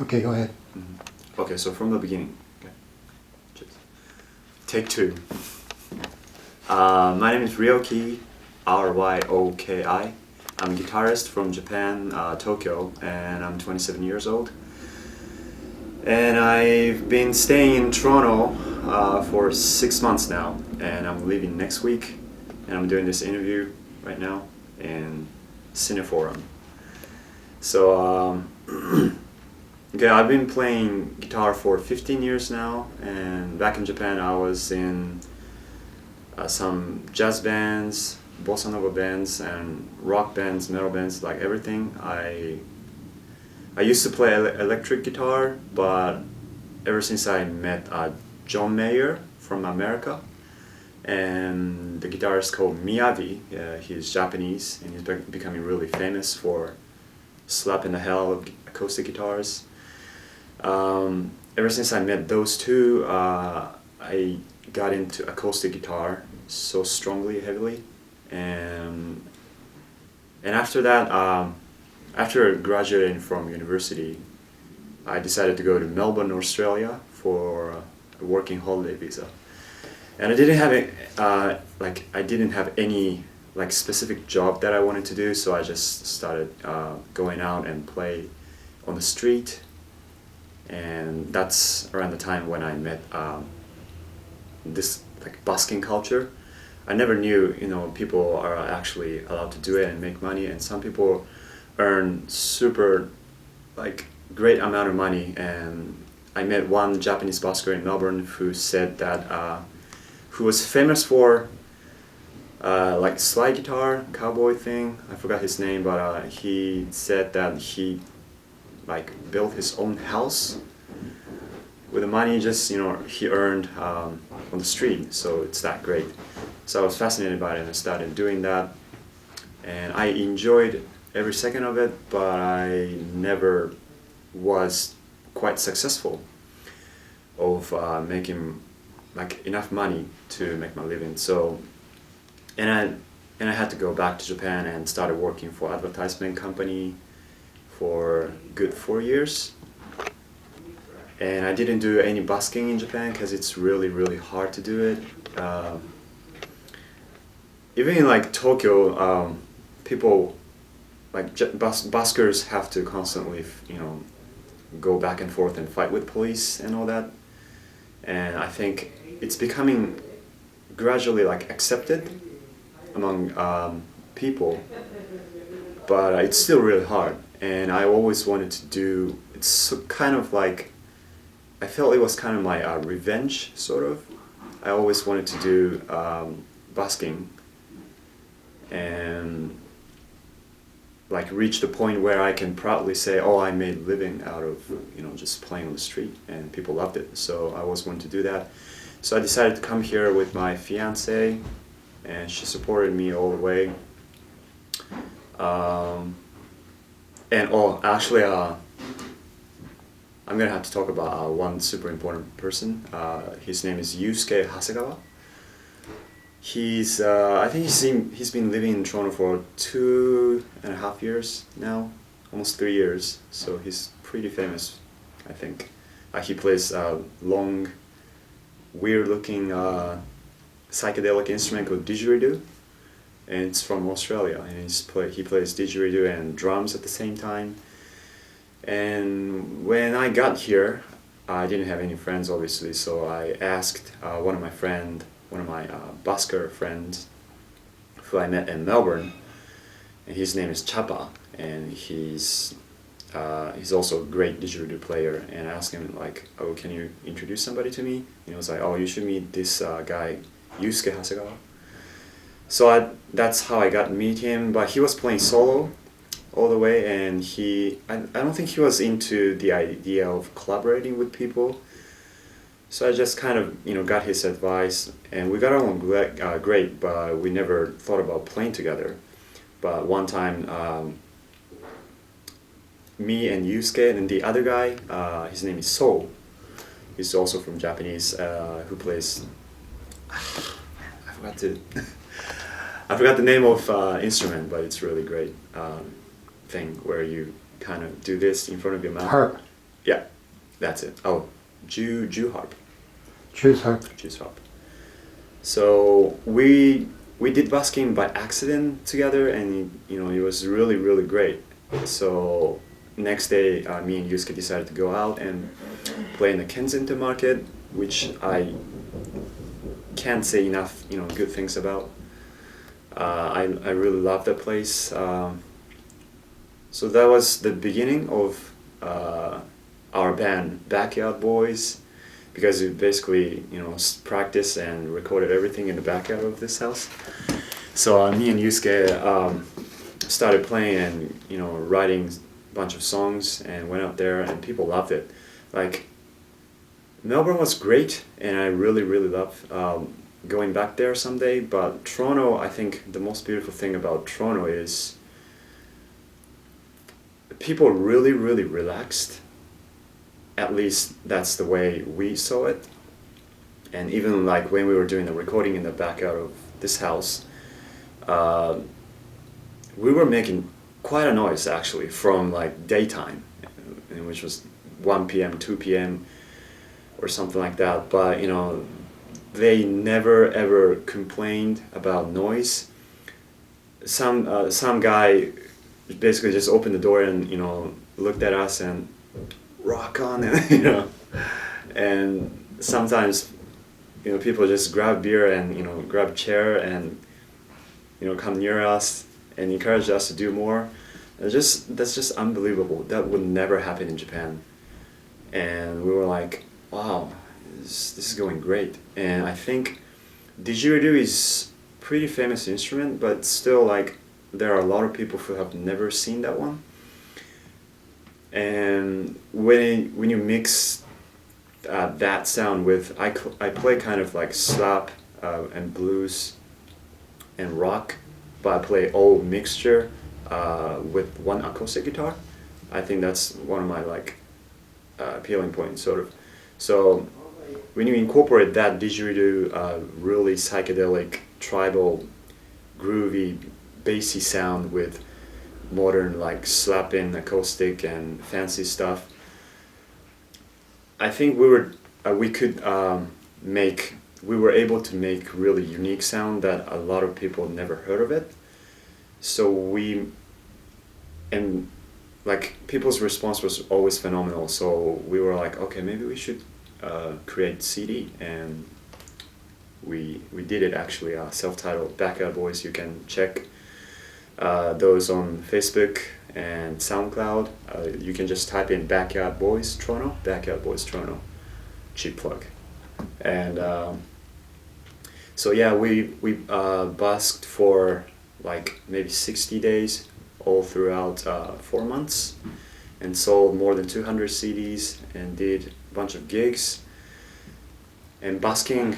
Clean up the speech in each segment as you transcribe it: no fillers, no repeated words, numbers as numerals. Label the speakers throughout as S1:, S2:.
S1: Okay, go ahead.
S2: Okay, so from the beginning. Okay. Cheers. Take two. My name is Ryoki, R-Y-O-K-I. I'm a guitarist from Japan, Tokyo, and I'm 27 years old. And I've been staying in Toronto for 6 months now, and I'm leaving next week. And I'm doing this interview right now in CineForum. So, okay, I've been playing guitar for 15 years now, and back in Japan I was in some jazz bands, bossa nova bands, and rock bands, metal bands, like everything. I used to play electric guitar, but ever since I met John Mayer from America, and the guitarist called Miyavi, he's Japanese, and he's becoming really famous for slapping the hell of acoustic guitars. Ever since I met those two, I got into acoustic guitar so strongly, heavily, and after that, after graduating from university, I decided to go to Melbourne, Australia for a working holiday visa. And I didn't have any specific job that I wanted to do, so I just started going out and play on the street. And that's around the time when I met this busking culture. I never knew, people are actually allowed to do it and make money, and some people earn super great amount of money. And I met one Japanese busker in Melbourne who said that who was famous for slide guitar, cowboy thing. I forgot his name, but he said that he built his own house with the money he earned on the street. So it's that great. So I was fascinated by it and I started doing that, and I enjoyed every second of it, but I never was quite successful of making enough money to make my living. So and I had to go back to Japan and started working for advertisement company for a good 4 years. And I didn't do any busking in Japan because it's really, really hard to do it. Even in Tokyo, people buskers have to constantly, go back and forth and fight with police and all that. And I think it's becoming gradually accepted among people, but it's still really hard. And I always wanted to do. It's kind of I felt it was kind of my revenge, sort of. I always wanted to do busking and reach the point where I can proudly say, oh, I made a living out of just playing on the street, and people loved it. So I always wanted to do that. So I decided to come here with my fiance, and she supported me all the way. Actually, I'm gonna have to talk about one super important person. His name is Yusuke Hasegawa. I think he's been living in Toronto for 2.5 years now, almost 3 years. So he's pretty famous, I think. He plays long, weird-looking psychedelic instrument called didgeridoo, and it's from Australia. And he plays didgeridoo and drums at the same time. And when I got here, I didn't have any friends, obviously. So I asked one of my busker friends, who I met in Melbourne, and his name is Chapa, and he's also a great didgeridoo player. And I asked him oh, can you introduce somebody to me? And he was like, oh, you should meet this guy, Yusuke Hasegawa. So that's how I got to meet him. But he was playing solo all the way, and I don't think he was into the idea of collaborating with people. So I just kind of got his advice, and we got along great, but we never thought about playing together. But one time, me and Yusuke and the other guy, his name is So. He's also from Japanese, who plays. I forgot the name of instrument, but it's really great thing where you kind of do this in front of your mouth.
S1: Harp.
S2: Yeah, that's it. Oh, Jew harp.
S1: Choose harp.
S2: Jews harp. So we did busking by accident together, and it was really really great. So next day, me and Yusuke decided to go out and play in the Kensington Market, which I can't say enough good things about. I really love that place. So that was the beginning of our band, Backyard Boys, because we basically practiced and recorded everything in the backyard of this house. So me and Yusuke started playing and writing a bunch of songs and went out there, and people loved it. Like, Melbourne was great, and I really really love going back there someday. But Toronto, I think the most beautiful thing about Toronto is people really really relaxed. At least that's the way we saw it. And even like when we were doing the recording in the backyard of this house, we were making quite a noise actually from like daytime, which was 1 p.m., 2 p.m. or something like that. But they never ever complained about noise. Some guy basically just opened the door and looked at us and rock on, and and sometimes people just grab beer and grab a chair and come near us and encourage us to do more. That's just unbelievable. That would never happen in Japan. And we were like, wow, this is going great. And I think didgeridoo is pretty famous instrument, but still like there are a lot of people who have never seen that one. And when you mix that sound with I play kind of like slap and blues and rock, but I play all mixture with one acoustic guitar. I think that's one of my like appealing points, sort of. So when you incorporate that didgeridoo, really psychedelic, tribal, groovy, bassy sound with modern like slapping acoustic and fancy stuff, I think we were able to make really unique sound that a lot of people never heard of it. So like people's response was always phenomenal. So we were like, okay, maybe we should create CD, and we did it actually. Self-titled Backyard Boys. You can check those on Facebook and SoundCloud. You can just type in Backyard Boys Toronto, Backyard Boys Toronto, cheap plug. And so yeah, we busked for like maybe 60 days all throughout 4 months, and sold more than 200 CDs and did a bunch of gigs. And busking,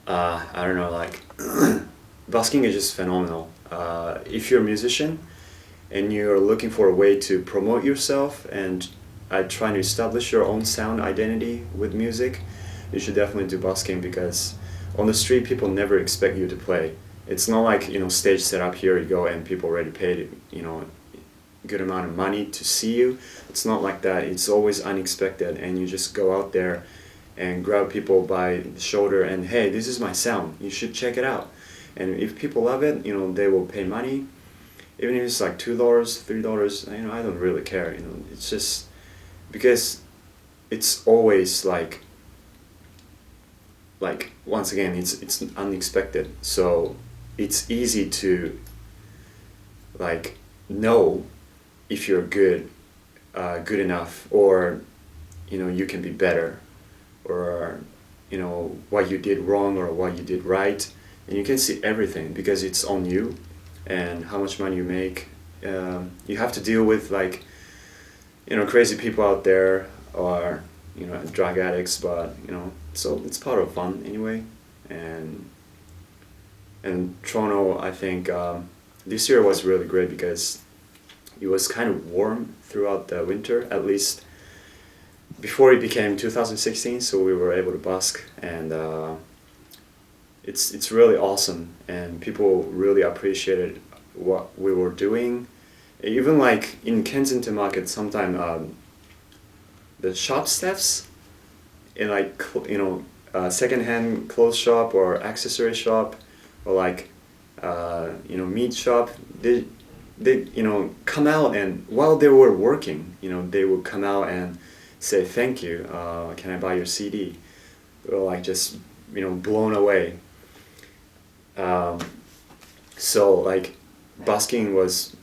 S2: I don't know, like busking is just phenomenal. If you're a musician and you're looking for a way to promote yourself and trying to establish your own sound identity with music, you should definitely do busking, because on the street people never expect you to play. It's not like stage set up, here you go, and people already paid good amount of money to see you. It's not like that. It's always unexpected, and you just go out there and grab people by the shoulder and, hey, this is my sound, you should check it out. And if people love it, they will pay money, even if it's like $2, $3. I don't really care. It's just because it's always like once again, it's unexpected. So it's easy to like know if you're good enough, or you can be better, or what you did wrong or what you did right. And you can see everything because it's on you, and how much money you make. You have to deal with like crazy people out there, or drug addicts, but so it's part of fun anyway. And Toronto, I think this year was really great because it was kind of warm throughout the winter, at least before it became 2016. So we were able to busk, and it's really awesome, and people really appreciated what we were doing, Even like in Kensington Market, sometimes the shop staffs in like second-hand clothes shop or accessory shop or like meat shop, they come out, and while they were working, they would come out and say thank you, can I buy your CD? Or like just blown away. So like busking was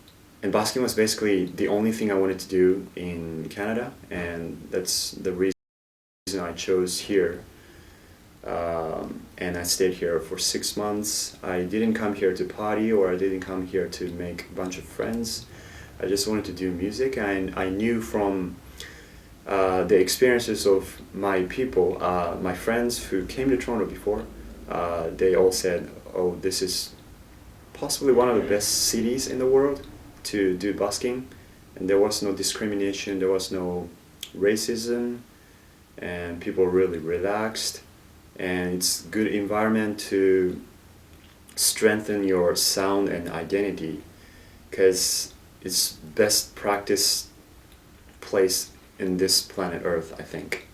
S2: basically the only thing I wanted to do in Canada, and that's the reason I chose here. And I stayed here for 6 months. I didn't come here to party, or I didn't come here to make a bunch of friends. I just wanted to do music, and I knew from the experiences of my people, my friends who came to Toronto before, they all said, oh, this is possibly one of the best cities in the world to do busking, and there was no discrimination, there was no racism, and people were really relaxed, and it's good environment to strengthen your sound and identity, because it's best practice place in this planet Earth, I think.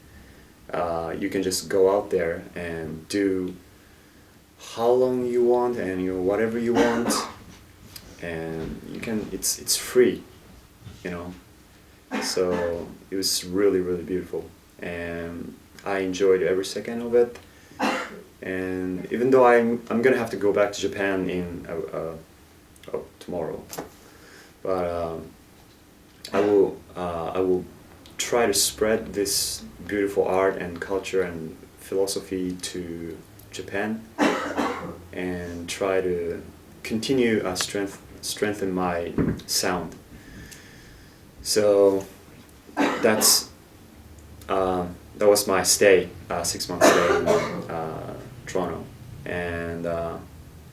S2: You can just go out there and do how long you want, and whatever you want, and you can. It's free, So it was really, really beautiful, and I enjoyed every second of it. And even though I'm gonna have to go back to Japan in tomorrow, but I will try to spread this beautiful art and culture and philosophy to Japan, and try to continue strengthen my sound. So that was my stay, 6 month stay in Toronto, and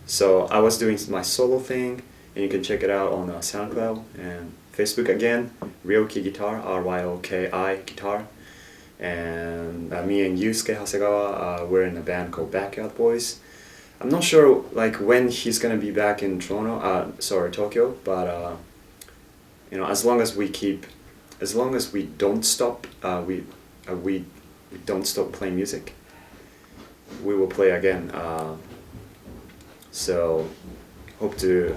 S2: so I was doing my solo thing, and you can check it out on SoundCloud and Facebook again, Ryoki Guitar, Ryoki Guitar, and me and Yusuke Hasegawa, we're in a band called Backyard Boys. I'm not sure like when he's gonna be back in Tokyo, but as long as we don't stop, we don't stop playing music, we will play again. So hope to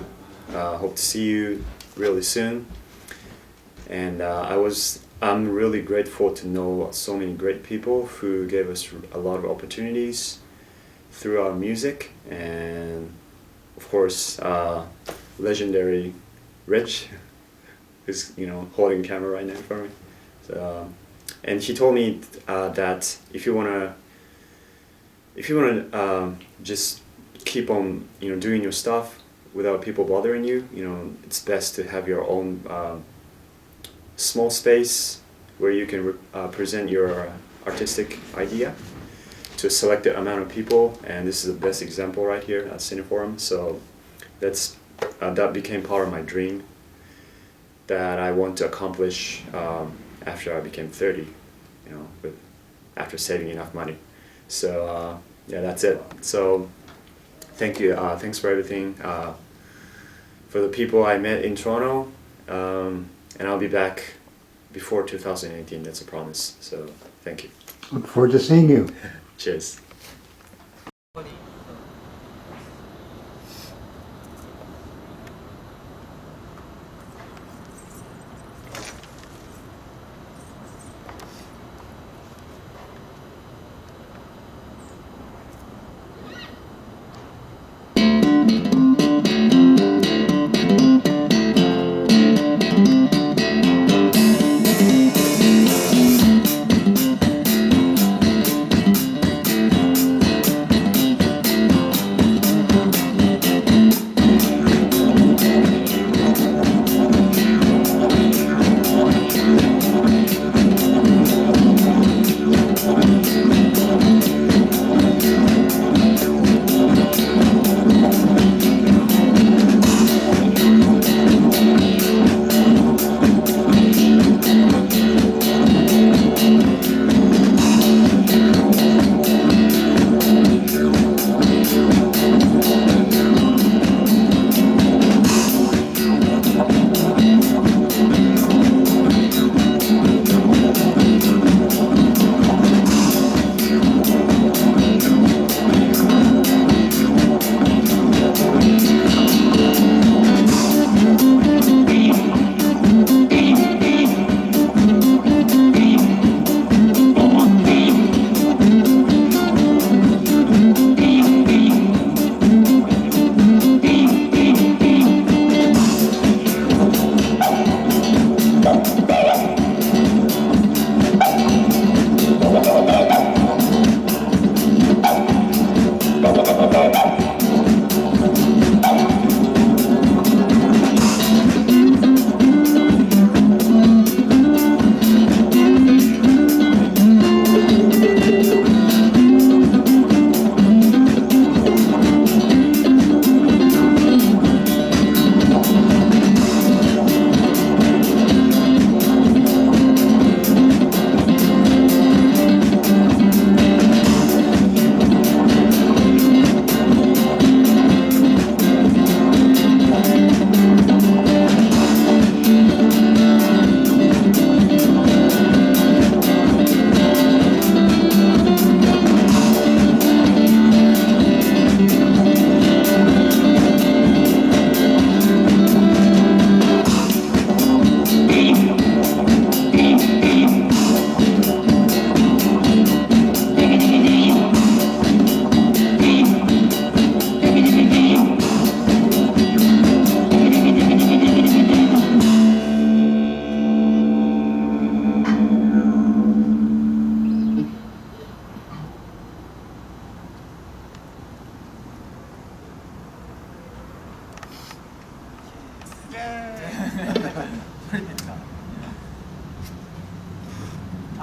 S2: see you really soon. And I'm really grateful to know so many great people who gave us a lot of opportunities through our music, and of course legendary Rich, who's holding the camera right now for me. So, and he told me that if you wanna just keep on doing your stuff without people bothering you, it's best to have your own small space where you can present your artistic idea to a selected amount of people, and this is the best example right here at CineForum. So that became part of my dream that I want to accomplish after I became 30, after saving enough money. So yeah, that's it. So thank you. Thanks for everything. For the people I met in Toronto, and I'll be back before 2018. That's a promise. So thank you.
S1: Look forward to seeing you.
S2: Cheers.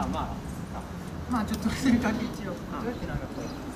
S1: あ、まあまあちょっとそれだけ一応どうやってなんかこう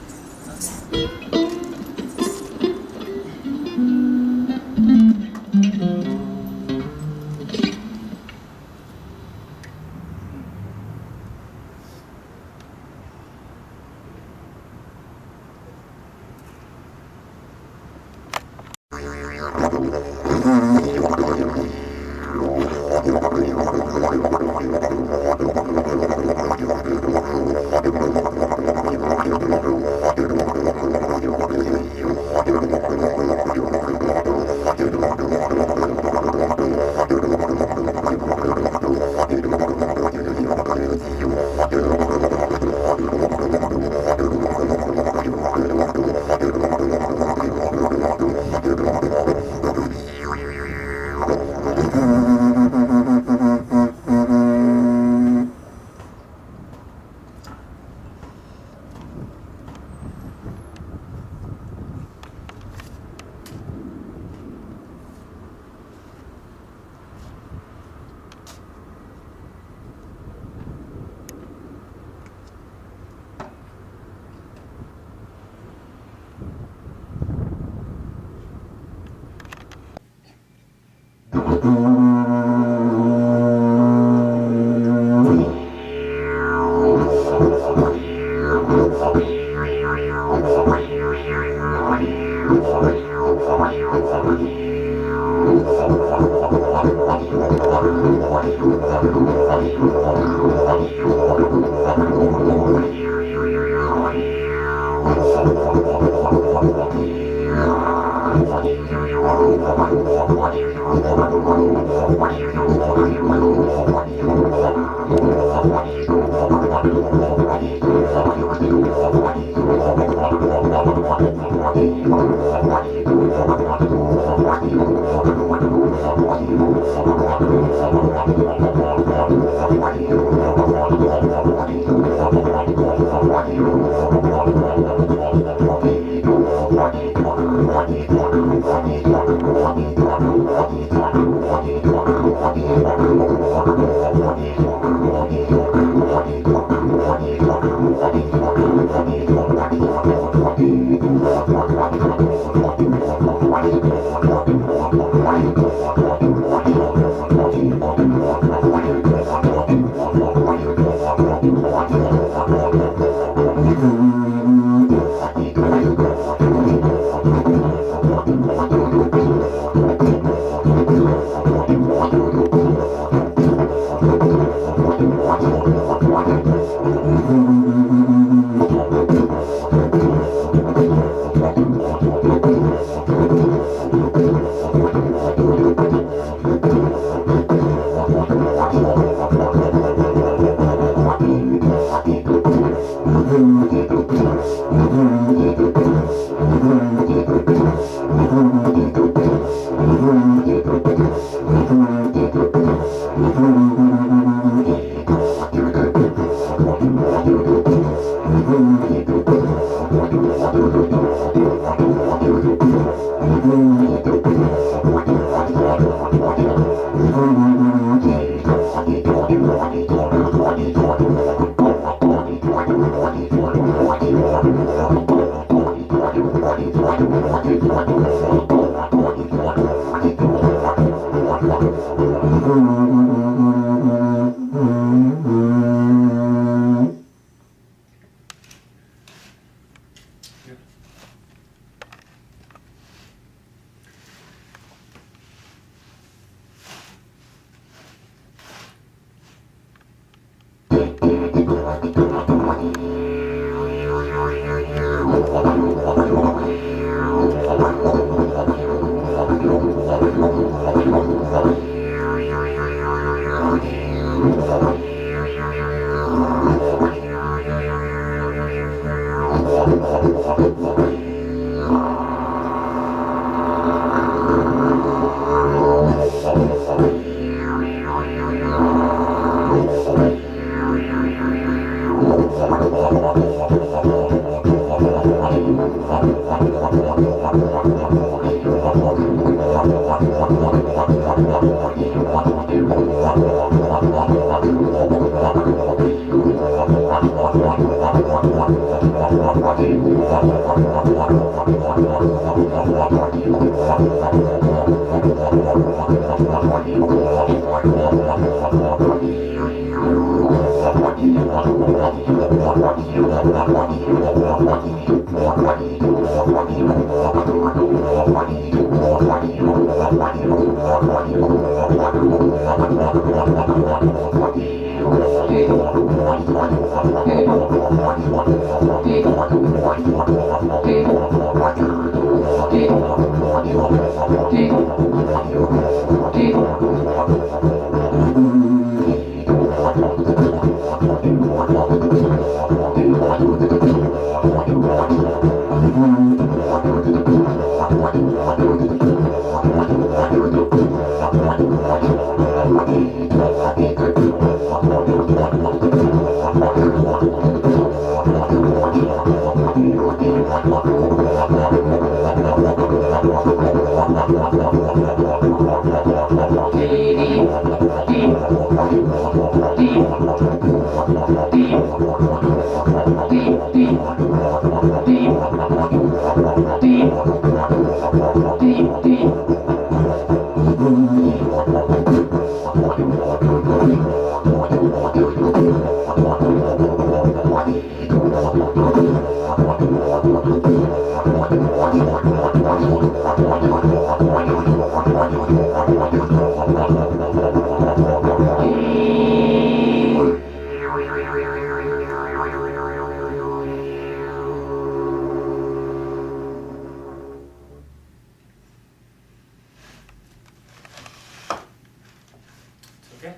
S2: Okay.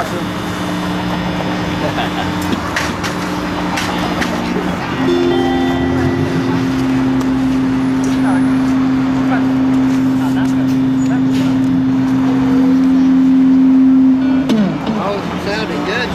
S3: Oh, sounding good.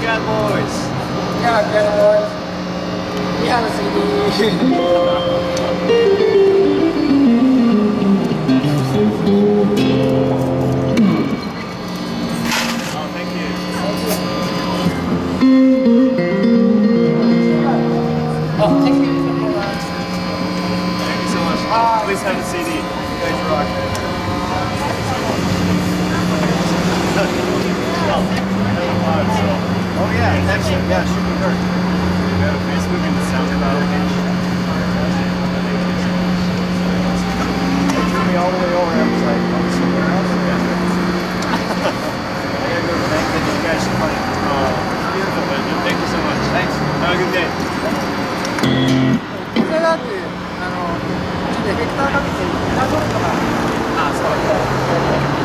S2: Cat Boys.
S1: Yeah, Cat Boys. We have a
S2: Oh, thank you.
S1: Oh, thank you.
S2: Thank you so much. Please have a CD. You guys rock.
S3: Oh yeah, excellent. Yeah, should be heard.
S2: We have a Facebook and SoundCloud page.
S3: They drew me all the way over. I was like, oh, somewhere else.
S2: I gotta go to the bank and you guys should play. Beautiful, man. Thank you so much. Thanks. Have a good day.
S1: これだってちょっとエフェクターかけて歌取るから。
S2: あ、そう。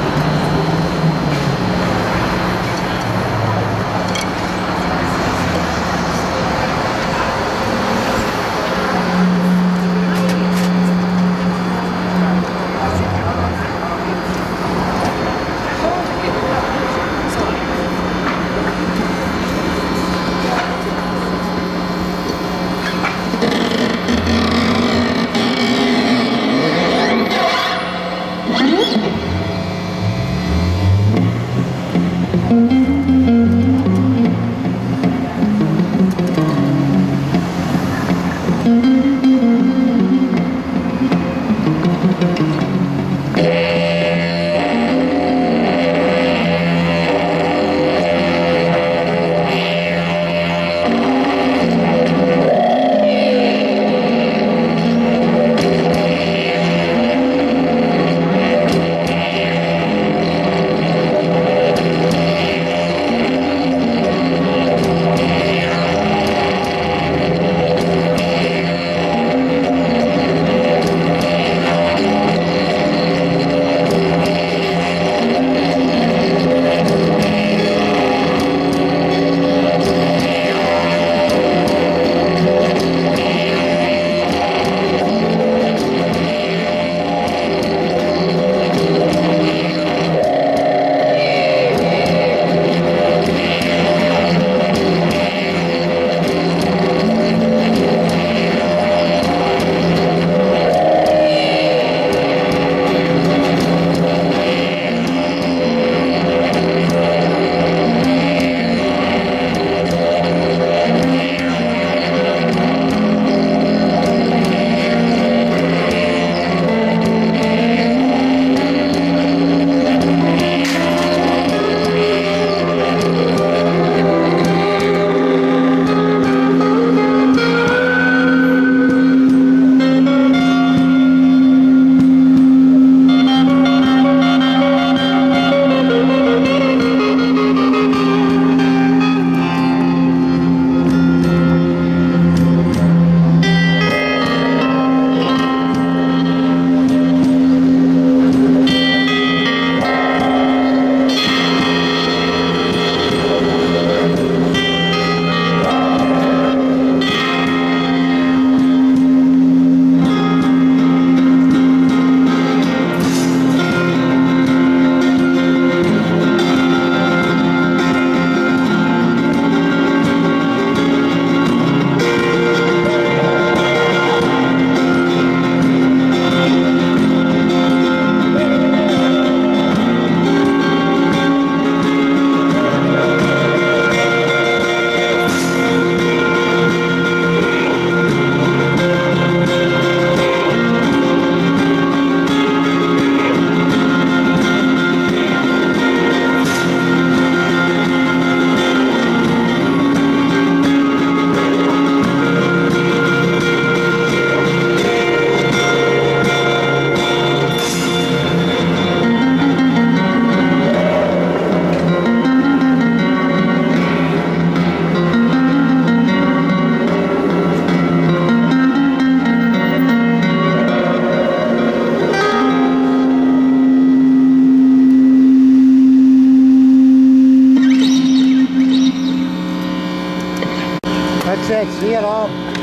S3: That's it. See it all.